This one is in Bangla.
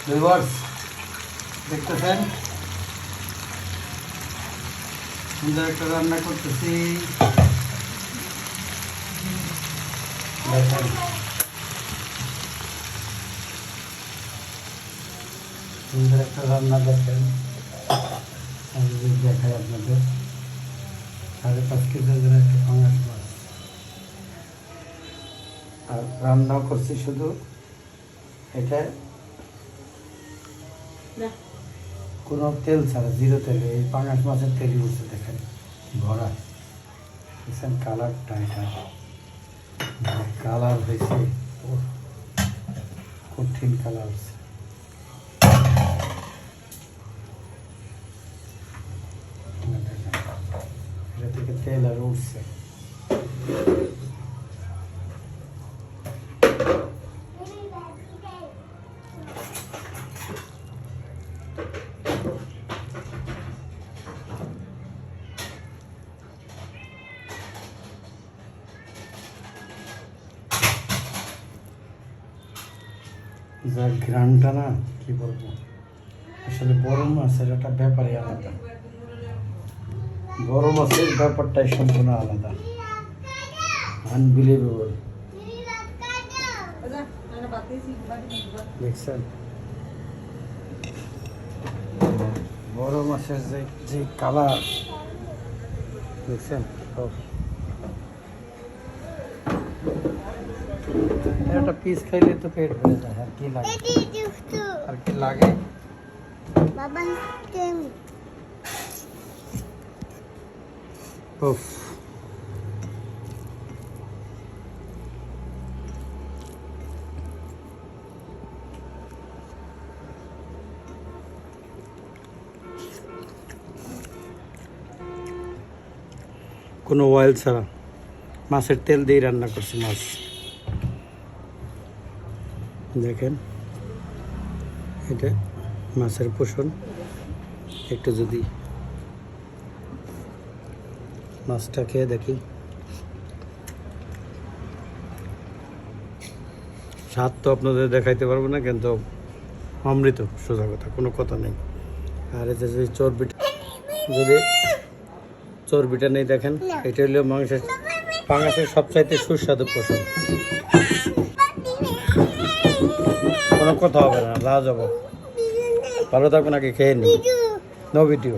ভিউয়ার্স দেখতেছেন সুন্দর একটা রান্না করতেছি। দেখেন সুন্দর একটা রান্না দেখেন, আমি যদি দেখাই আপনাদের 5.5 কেজি ওজনের একটা পাঙাশ মাছ। আর রান্নাও করছি শুধু এটা কোনো তেল ছাড়া, জিরো তেলে। এই পাঙাশ মাছের তেলই উঠছে, দেখেন ভরা। দেখছেন কালারটা, এটা কালার হয়েছে, কঠিন কালার হচ্ছে। এটা থেকে তেল আর উঠছে। যা ঘ্রাণটা না, কি বলবো, আসলে বড় মাছের একটা ব্যাপারই আলাদা। বড় মাছের ব্যাপারটাই সম্পূর্ণ আলাদা, আনবিলিভেবল। দেখছেন বড় মাছের যে কালার দেখছেন, একটা পিস খাইলে তো পেট ভরে যায়। আর কি লাগে, আর কি লাগে উফ। কোনো অয়েল ছাড়া মাছের তেল দিয়ে রান্না করছি মাছ। দেখেন এটা মাছের পোষণ। একটু যদি মাছটা খেয়ে দেখি, স্বাদ তো আপনাদের দেখাইতে পারবো না, কিন্তু অমৃত, সোজা কথা, কোনো কথা নেই। আর এতে যদি চর্বিটা নেই, দেখেন এটা হলো মাংসের, পাঙাশের সবচাইতে সুস্বাদু পোষণ। কোনো কথা হবে না, লাজবাব। ভালো থাকবেন, আগে খেয়ে নিই। No video.